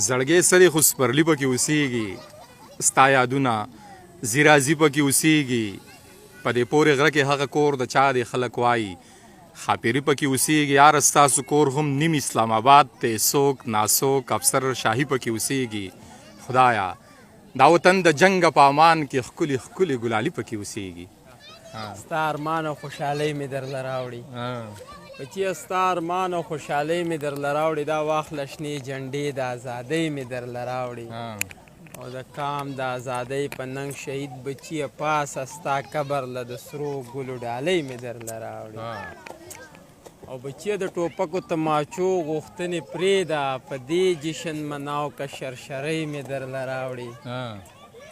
زړګی سړی خو سپرلي پکې اوسېږي ستا یادونه زیرازي پکې اوسېږي په دې پورې غره کې هغه کور د چا دی خلک وایي خاپیري پکې اوسېږي یاره ستاسو کور هم نیم اسلام آباد دی څوک ناسوک افسر شاهي پکې اوسېږي خدایا دا وطن د جنګ په امان کې ښکلي ښکلي ګلالي پکې اوسېږي ستا ارمان او خوشحالۍ مې درله راوړي بچیه ستا ارمان او خوشحالۍ مې درله راوړي دا واخله شنې جنډې د ازادۍ مې درله راوړي او د کام د ازادۍ په ننګ شهید بچیه پاسه ستا قبر له د سرو ګلو ډالۍ مې درله راوړي او بچیه د ټوپکو تماچو غوښتنې پرېږده په دې جشن مناو که شرشرۍ مې درله راوړي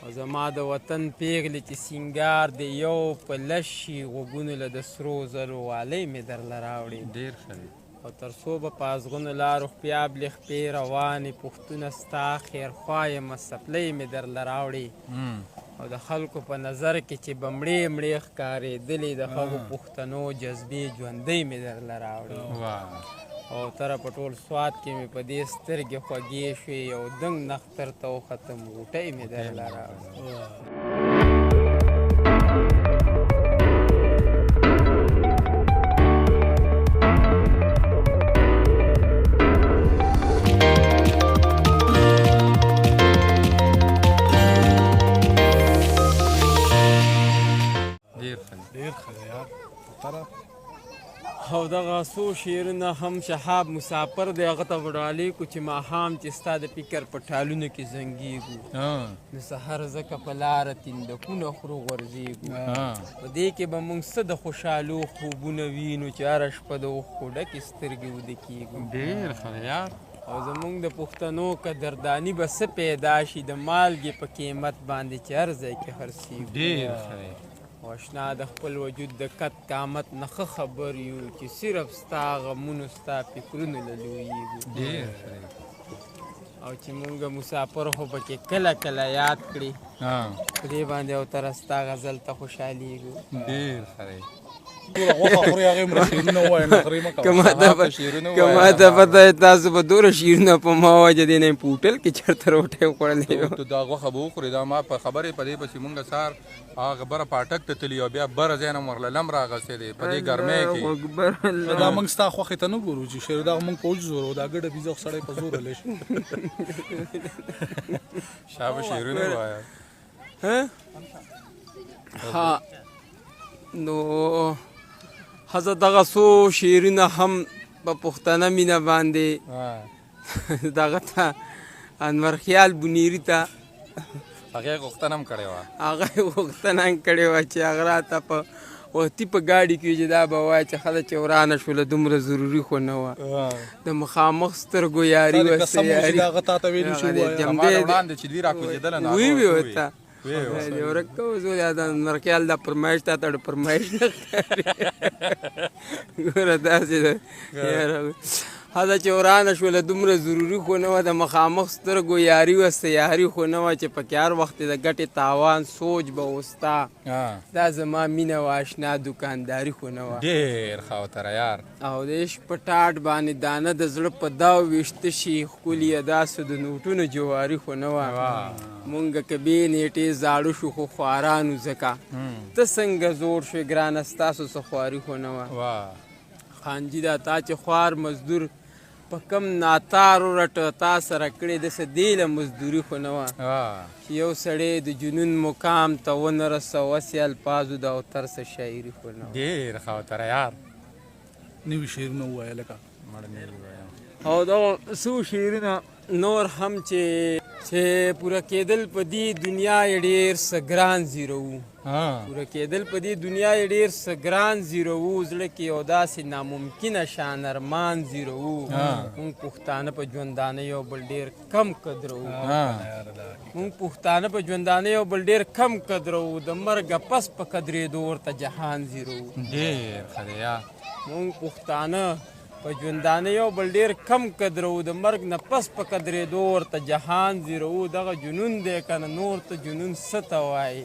او زما د وطن پیغلې چې سینګار د یو په لش شي غوږونو له د سرو زرو والۍ مې درله راوړي ډېر ښه دی او تر څو به په ازغنو لارو خپیابلې خپې روانې پوښتونه ستا خیرخوا یمه څپلۍ مې درله راوړي او د خلکو په نظر کې چې به مړې مړې ښکارېدلې د هغو پښتنو جذبې ژوندۍ مې درله راوړي او تره په ټول سوات کې مې په دې سترګې خوږې شوې یو دنګ نختر ته وختم غوټۍ مې درله راوړي ډېر ښه دی یار او دغه څو شعرونه هم شهاب مسافر دی هغه ته به ډالۍ کړو چې ماښام چې ستا د فکر په ټالونو کې زنګېږو د سحر ځکه په لاره تندکونه خورو غورځېږو په دې کې به موږ څه د خوشحالو خوبونه وینو چې هره شپه د اوښکو ډکې سترګې وده کېږو ډېر ښه دی یار او زمونږ د پښتنو قدرداني به څه پیدا شي د مالګې په قیمت باندې چې هر ځای کې خرڅېږو ډېر ښه دی او اشنا د خپل وجود د قد قامت نه ښه خبر یو چې صرف ستا غمونو ستا فکرونو له لویېږو ډېر ښه دی او چې مونږ مسافر خو پکې کله کله یاد کړي په دې باندې او تره ستا غزل ته خوشحالېږو ډېر ښه دی ټوله غوښه خوري هغې مره شعرونه ووایه نخرې مه کوه که ما ته پته وي تاسو به دومره شعرونه په ما وجه دی نه په هوټل کې چېرته روټۍ خوړلی وم دا غوښه به وخورې دا ما په خبرې په دې پسې مونږ سهار هغه بره پاټک ته تلي او بیا بره ځای نه ورله لم راغستی دی په دې ګرمۍ کې دا موږ ستا خوښې ته نه ګورو چې شعر دغه موږ پوج زورو دا ګډه بیزه خو سړی په زور هلی شي شابه شعرونه ووایه ها نو حضرت دغه څو شعرونه هم په پښتنه مینه باندې دغه ته انور خیال بنیري ته هغې غوښتنه هم کړې وه هغه یې غوښتنه هم کړې وه چې هغه راته په وختي په ګاډي کې چې دا به وایه چې ښه ده چې ورانه شوله دومره ضروري خو نه وه د مخامخ سترګو یاري وسته یاري هغه تا ته ویلي شو وړاندې چې دوی راکوزېدله وی ورته ورک کوو زه د انور خیال دا فرمایش تا ته فرمایش نه ښکاري ګوره داسې ده هله چې ورانه شوله دومره ضروري خو نه وه د مخامخ سترګو یاري وسته یاري خو نه وه چې پکې هر وخت د ګټې تاوان سوچ به وستا دا زما مینه وه اشنا دوکانداري خو نه وه ډېر ښه وتره یار او د عشق په ټاټ باندې دانه د زړه په دا ویشته شي ښکلي یې داسې د نوټونو جواري خو نه وه مونږ که بې نیټې زاړه شو خو خوارانو ځکه ته څنګه زوړ شوې ګرانه ستاسو څه خواري خو نه وه خانجي دا تا چې خوار مزدور په کم ناتارو رټه تا سره کړې داسې دې له مزدوري خو نه وه چې یو سړی د جنون مقام ته ونه رسوسې الفاظو د اوتر څه شاعري خو نه وه ډېر ښه وتره یار نوي شعرونه ووایه لکه او دغه څو شعرونه نور هم چې پوره کېدل په دې دنیا یې ډېر څه ګران زیرو پوره کېدل په دې دنیا یې ډېر څه ګران زیرو زړه کې یو داسې ناممکنه شان ارمان زیرو مونږ پښتانه په ژوندانه یو بل ډېر کم قدرو مونږ پښتانه په ژوندانه یو بل ډېر کم قدرو د مرګه پس په قدرېدو ورته جهان زیرو ډېر ښه دی یار مونږ پښتانه په ژوندانه یو بل ډېر کم قدرو د مرګ نه پس په قدرېدو ورته جهان زیرو دغه جنون دی که نه نور ته جنون څه ته وایي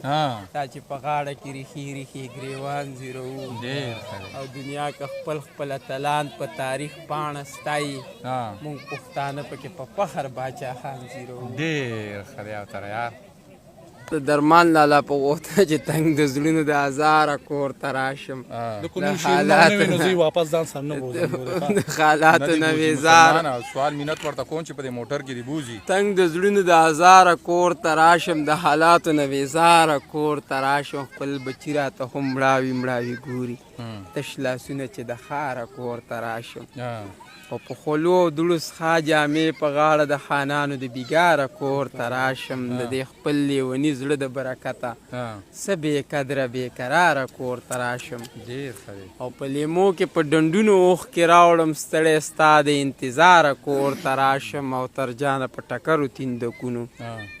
دا چې په غاړه کې ریښې ریښې ګریوان زیرو او دنیا که خپل خپل اتلان په تاریخ پاڼه ستایي موږ پښتانه پکې په فخر باچا خان زیرو ډېر ښه دی او تره یار د درمان لالا په غوښتنه چې تنګ د زړونو د هزاره کور ته راشم د کوم شیرونه نه وي نو زه واپس ځان سره نه بوزم د حالاتو نه ویزار سوال مینت ورته کوم چې په دې موټر کې دی بوزي تنګ د زړونو د هزاره کور ته راشم د حالاتو نه ویزاره کور ته راشم خپل بچي راته هم مړاوي مړاوي ګوري تش لاسونه چې د ښاره کور ته راشم او په خولو او دوړو څخه جامې په غاړه د خانانو د بیګاره کور ته راشم د دې خپل لیوني زړه د برکته څه بې قدره بې قراره کور ته راشم او په لیمو کې په ډنډونو اوښکې راوړم ستړی ستا د انتظاره کور ته راشم او تر جانه په ټکرو تیندکونو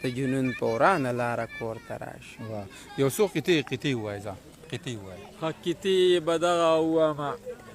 د جنون په ورانه لاره کور ته راشم یو څو قطعې ووایه ځه قطعې ووایه قطعې به دغه ووایم